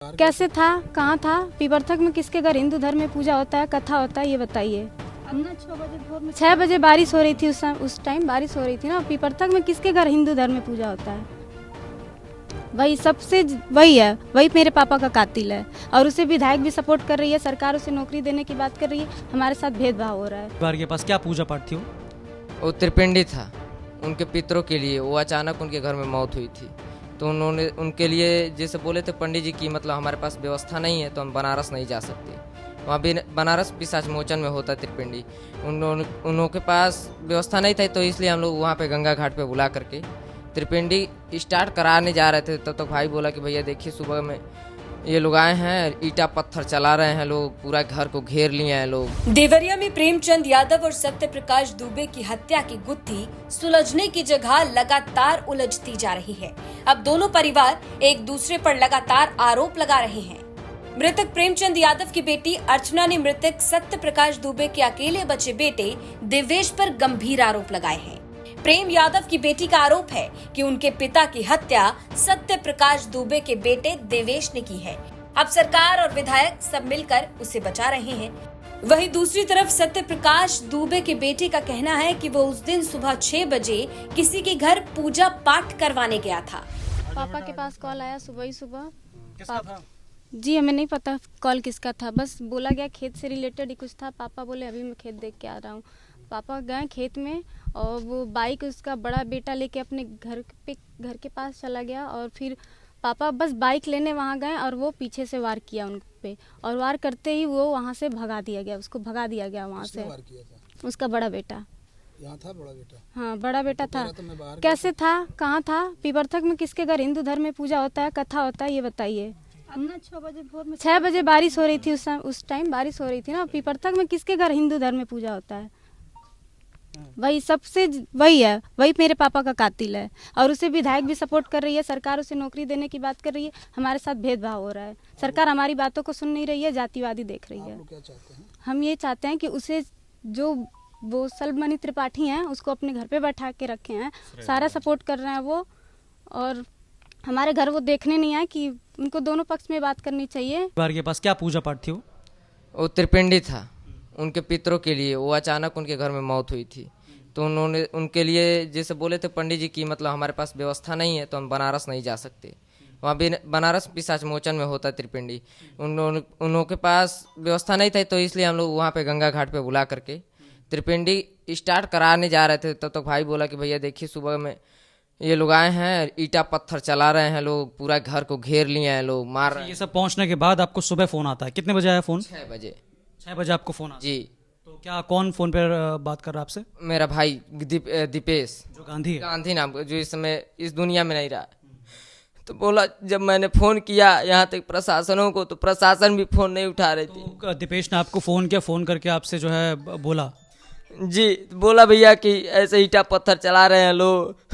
कैसे था, कहाँ था, पीपरथक में किसके घर हिंदू धर्म में पूजा होता है, कथा होता है, ये बताइए। 6 बजे बारिश हो रही थी, उस टाइम बारिश हो रही थी ना। पीपरथक में किसके घर हिंदू धर्म में पूजा होता है? वही सबसे वही है, वही मेरे पापा का कातिल है। और उसे विधायक भी सपोर्ट कर रही है, सरकार उसे नौकरी देने की बात कर रही है, हमारे साथ भेदभाव हो रहा है। परिवार के पास क्या पूजा पाठ थी? वो त्रिपिंडी था, उनके पितरों के लिए। वो अचानक उनके घर में मौत हुई थी, तो उन्होंने उनके लिए जैसे बोले थे पंडित जी की मतलब हमारे पास व्यवस्था नहीं है तो हम बनारस नहीं जा सकते। वहाँ भी बनारस पिशाच मोचन में होता है त्रिपिंडी। उन के पास व्यवस्था नहीं था, तो इसलिए हम लोग वहाँ पे गंगा घाट पे बुला करके त्रिपिंडी स्टार्ट कराने जा रहे थे। तब तक भाई बोला कि भैया देखिए सुबह में ये लोग आए हैं, ईटा पत्थर चला रहे हैं, लोग पूरा घर को घेर लिए हैं लोग। देवरिया में प्रेमचंद यादव और सत्य प्रकाश दुबे की हत्या की गुत्थी सुलझने की जगह लगातार उलझती जा रही है। अब दोनों परिवार एक दूसरे पर लगातार आरोप लगा रहे हैं। मृतक प्रेमचंद यादव की बेटी अर्चना ने मृतक सत्य प्रकाश दुबे के अकेले बचे बेटे दिवेश पर गंभीर आरोप लगाए हैं। प्रेम यादव की बेटी का आरोप है कि उनके पिता की हत्या सत्य प्रकाश दुबे के बेटे देवेश ने की है। अब सरकार और विधायक सब मिलकर उसे बचा रहे हैं। वहीं दूसरी तरफ सत्य प्रकाश दुबे के बेटे का कहना है कि वो उस दिन सुबह 6 बजे किसी के घर पूजा पाठ करवाने गया था। पापा के पास कॉल आया सुबह ही सुबह। किसका था? जी हमें नहीं पता कॉल किसका था, बस बोला गया खेत से रिलेटेड ही कुछ था। पापा बोले अभी मैं खेत देख के आ रहा हूँ। पापा गए खेत में और वो बाइक उसका बड़ा बेटा लेके अपने घर के पास चला गया। और फिर पापा बस बाइक लेने वहाँ गए और वो पीछे से वार किया उन पे, और वार करते ही वो वहाँ से भगा दिया गया, उसको भगा दिया गया वहाँ से। वार किया था? उसका बड़ा बेटा यहाँ था, बड़ा बेटा? हाँ बड़ा बेटा था। तो कैसे था, कहाँ था, पीपरथक में किसके घर हिंदू धर्म में पूजा होता है, कथा होता है, ये बताइए। 6 बजे बारिश हो रही थी, उस टाइम बारिश हो रही थी ना। पीपरथक में किसके घर हिंदू धर्म में पूजा होता है? वही सबसे वही है, वही मेरे पापा का कातिल है। और उसे विधायक भी सपोर्ट कर रही है, सरकार उसे नौकरी देने की बात कर रही है, हमारे साथ भेदभाव हो रहा है। सरकार हमारी बातों को सुन नहीं रही है, जातिवादी देख रही है। आप लोग क्या चाहते हैं? हम ये चाहते हैं कि उसे जो वो सलमनी त्रिपाठी हैं उसको अपने घर पे बैठा के रखे हैं, सारा सपोर्ट कर रहे हैं वो। और हमारे घर वो देखने नहीं आए कि उनको दोनों पक्ष में बात करनी चाहिए। परिवार के पास क्या पूजा पाठ थी? वो त्रिपिंडी था, उनके पितरों के लिए। वो अचानक उनके घर में मौत हुई थी, तो उन्होंने उनके लिए जैसे बोले थे पंडित जी की मतलब हमारे पास व्यवस्था नहीं है तो हम बनारस नहीं जा सकते। वहाँ भी बनारस पिशाच मोचन में होता है त्रिपिंडी। उन के पास व्यवस्था नहीं था, तो इसलिए हम लोग वहाँ पे गंगा घाट पे बुला करके त्रिपिंडी स्टार्ट कराने जा रहे थे। तब तक भाई बोला कि भैया देखिए सुबह में ये लोग आए हैं, ईटा पत्थर चला रहे हैं, लोग पूरा घर को घेर लिए हैं, लोग मार रहे हैं। ये सब पहुंचने के बाद आपको सुबह फोन आता है? कितने बजे आया फोन? 6 बजे। 6 बजे आपको फोन आता है? जी। तो क्या कौन फोन पर बात कर रहा है आपसे? मेरा भाई दीपेश, जो गांधी है? गांधी नाम का, जो इस समय इस दुनिया में नहीं रहा। तो बोला जब मैंने फ़ोन किया यहाँ तक प्रशासनों को, तो प्रशासन भी फ़ोन नहीं उठा रही थी। तो दीपेश ने आपको फोन किया, फोन करके आपसे जो है बोला? जी, बोला भैया कि ऐसे ईटा पत्थर चला रहे हैं लोग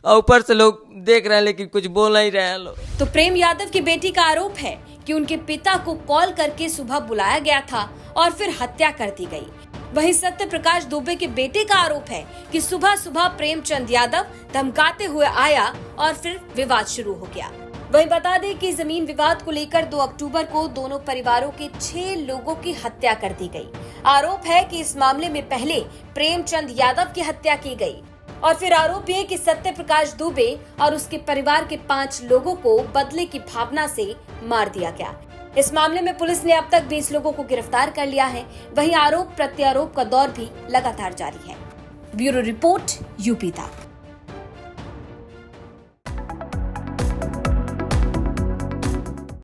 और ऊपर से लोग देख रहे हैं लेकिन कुछ बोल नहीं रहे हैं लोग। तो प्रेम यादव की बेटी का आरोप है कि उनके पिता को कॉल करके सुबह बुलाया गया था और फिर हत्या कर दी गई। वहीं सत्य प्रकाश दुबे के बेटे का आरोप है कि सुबह सुबह प्रेमचंद यादव धमकाते हुए आया और फिर विवाद शुरू हो गया। वहीं बता दें कि जमीन विवाद को लेकर 2 अक्टूबर को दोनों परिवारों के 6 लोगों की हत्या कर दी गई। आरोप है कि इस मामले में पहले प्रेमचंद यादव की हत्या की गई और फिर आरोप है कि सत्य प्रकाश दुबे और उसके परिवार के 5 लोगों को बदले की भावना से मार दिया गया। इस मामले में पुलिस ने अब तक 20 लोगों को गिरफ्तार कर लिया है। वहीं आरोप प्रत्यारोप का दौर भी लगातार जारी है। ब्यूरो रिपोर्ट यूपी तक।